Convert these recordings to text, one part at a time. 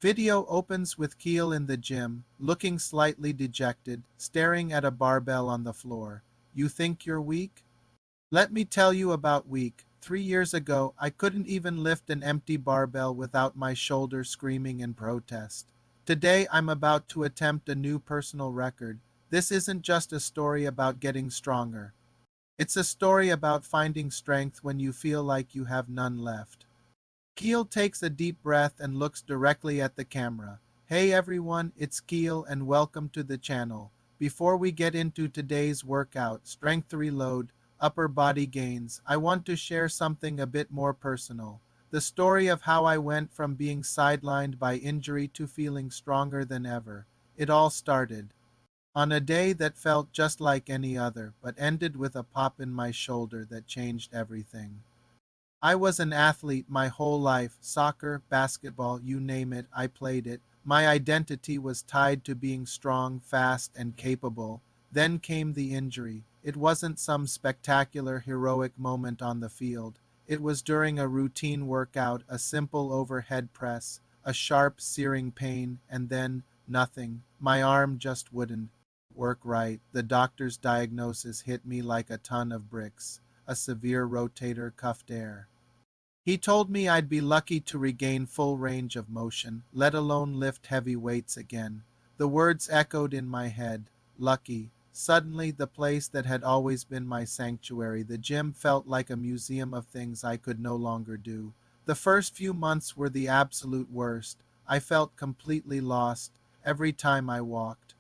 Video opens with Keel in the gym, looking slightly dejected, staring at a barbell on the floor. You think you're weak? Let me tell you about weak. 3 years ago, I couldn't even lift an empty barbell without my shoulder screaming in protest. Today, I'm about to attempt a new personal record. This isn't just a story about getting stronger. It's a story about finding strength when you feel like you have none left. Keel takes a deep breath and looks directly at the camera. Hey everyone, it's Keel and welcome to the channel. Before we get into today's workout, strength reload, upper body gains, I want to share something a bit more personal. The story of how I went from being sidelined by injury to feeling stronger than ever. It all started on a day that felt just like any other, but ended with a pop in my shoulder that changed everything. I was an athlete my whole life, soccer, basketball, you name it, I played it. My identity was tied to being strong, fast, and capable. Then came the injury. It wasn't some spectacular, heroic moment on the field. It was during a routine workout, a simple overhead press, a sharp, searing pain, and then nothing. My arm just wouldn't work right. The doctor's diagnosis hit me like a ton of bricks. A severe rotator cuff tear. He told me I'd be lucky to regain full range of motion, let alone lift heavy weights again. The words echoed in my head. Lucky. Suddenly, the place that had always been my sanctuary, the gym, felt like a museum of things I could no longer do. The first few months were the absolute worst. I felt completely lost every time I walked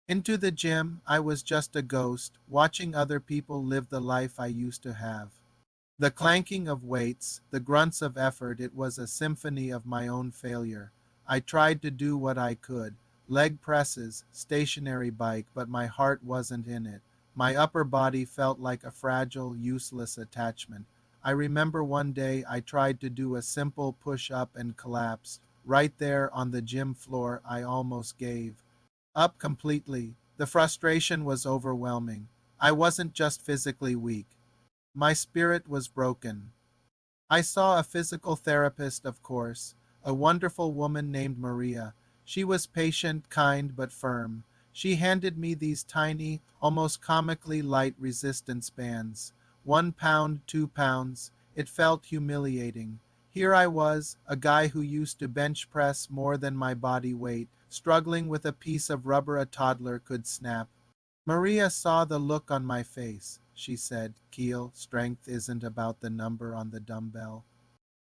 into the gym. I was just a ghost, watching other people live the life I used to have. The clanking of weights, the grunts of effort, it was a symphony of my own failure. I tried to do what I could. Leg presses, stationary bike, but my heart wasn't in it. My upper body felt like a fragile, useless attachment. I remember one day I tried to do a simple push-up and collapsed. Right there on the gym floor, I almost gave up completely. The frustration was overwhelming. I wasn't just physically weak. My spirit was broken. I saw a physical therapist, of course, a wonderful woman named Maria. She was patient, kind, but firm. She handed me these tiny, almost comically light resistance bands. 1 pound, 2 pounds. It felt humiliating. Here I was, a guy who used to bench press more than my body weight, struggling with a piece of rubber a toddler could snap. Maria saw the look on my face. She said, Keel, strength isn't about the number on the dumbbell.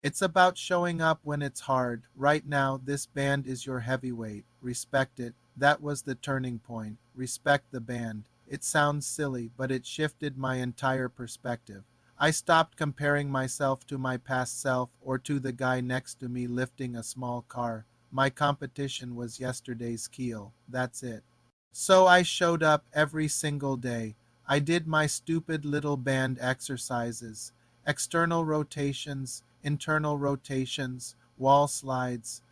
It's about showing up when it's hard. Right now, this band is your heavyweight. Respect it. That was the turning point. Respect the band. It sounds silly, but it shifted my entire perspective. I stopped comparing myself to my past self or to the guy next to me lifting a small car. My competition was yesterday's Keel. That's it. So I showed up every single day. I did my stupid little band exercises, external rotations, internal rotations, wall slides.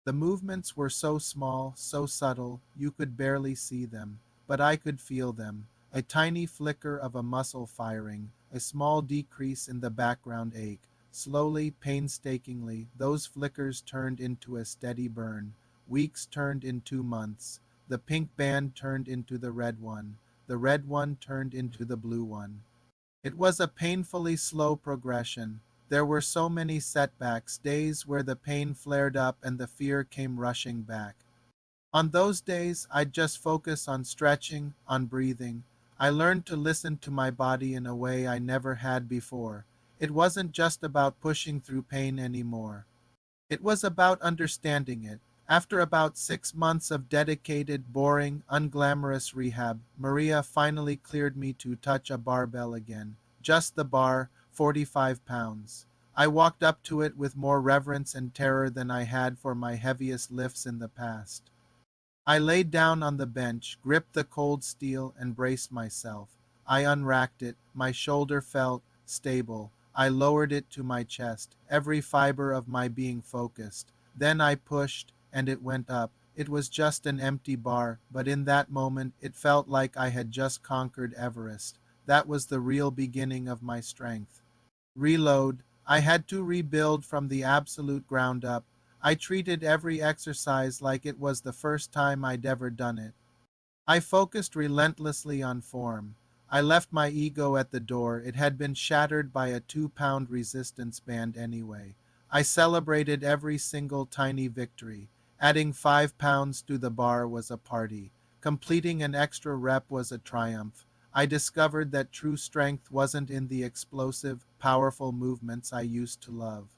The movements were so small, so subtle, you could barely see them, but I could feel them. A tiny flicker of a muscle firing, a small decrease in the background ache. Slowly, painstakingly, those flickers turned into a steady burn. Weeks turned into months. The pink band turned into the red one. The red one turned into the blue one. It was a painfully slow progression. There were so many setbacks, days where the pain flared up and the fear came rushing back. On those days, I'd just focus on stretching, on breathing. I learned to listen to my body in a way I never had before. It wasn't just about pushing through pain anymore. It was about understanding it. After about 6 months of dedicated, boring, unglamorous rehab, Maria finally cleared me to touch a barbell again. Just the bar, 45 pounds. I walked up to it with more reverence and terror than I had for my heaviest lifts in the past. I laid down on the bench, gripped the cold steel, and braced myself. I unracked it. My shoulder felt stable. I lowered it to my chest, every fiber of my being focused. Then I pushed, and it went up. It was just an empty bar, but in that moment it felt like I had just conquered Everest. That was the real beginning of my strength. Reload. I had to rebuild from the absolute ground up. I treated every exercise like it was the first time I'd ever done it. I focused relentlessly on form. I left my ego at the door. It had been shattered by a 2-pound resistance band anyway. I celebrated every single tiny victory. Adding 5 pounds to the bar was a party. Completing an extra rep was a triumph. I discovered that true strength wasn't in the explosive, powerful movements I used to love.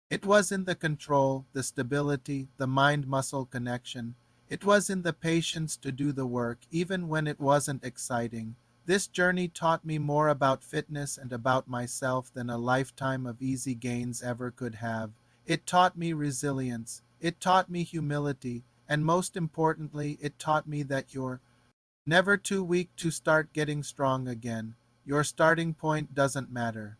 It was in the control, the stability, the mind-muscle connection. It was in the patience to do the work, even when it wasn't exciting. This journey taught me more about fitness and about myself than a lifetime of easy gains ever could have. It taught me resilience. It taught me humility. And most importantly, it taught me that you're never too weak to start getting strong again. Your starting point doesn't matter.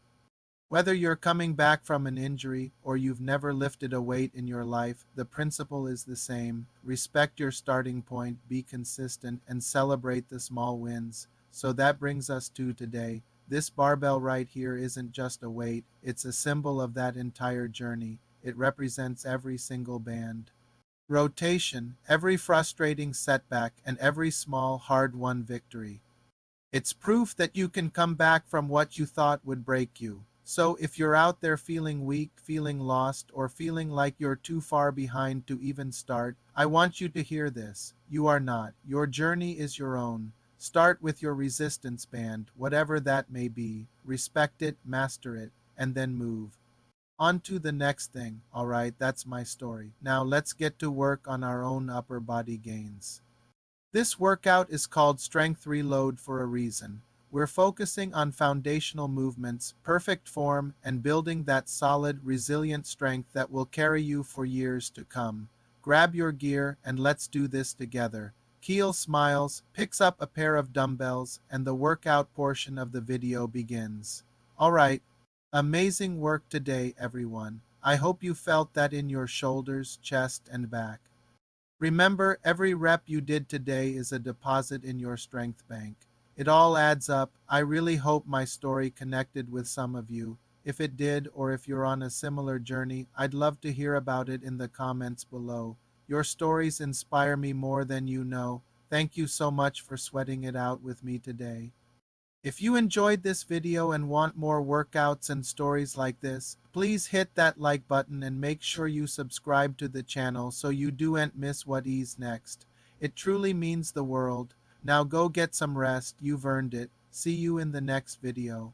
Whether you're coming back from an injury or you've never lifted a weight in your life, the principle is the same. Respect your starting point, be consistent, and celebrate the small wins. So that brings us to today. This barbell right here isn't just a weight, it's a symbol of that entire journey. It represents every single band. Rotation, every frustrating setback, and every small, hard-won victory. It's proof that you can come back from what you thought would break you. So if you're out there feeling weak, feeling lost, or feeling like you're too far behind to even start, I want you to hear this. You are not. Your journey is your own. Start with your resistance band, whatever that may be. Respect it, master it, and then move. On to the next thing. Alright, that's my story. Now let's get to work on our own upper body gains. This workout is called Strength Reload for a reason. We're focusing on foundational movements, perfect form, and building that solid, resilient strength that will carry you for years to come. Grab your gear and let's do this together. Keel smiles, picks up a pair of dumbbells, and the workout portion of the video begins. Alright, amazing work today, everyone. I hope you felt that in your shoulders, chest, and back. Remember, every rep you did today is a deposit in your strength bank. It all adds up. I really hope my story connected with some of you. If it did, or if you're on a similar journey, I'd love to hear about it in the comments below. Your stories inspire me more than you know. Thank you so much for sweating it out with me today. If you enjoyed this video and want more workouts and stories like this, please hit that like button and make sure you subscribe to the channel so you don't miss what is next. It truly means the world. Now go get some rest, you've earned it. See you in the next video.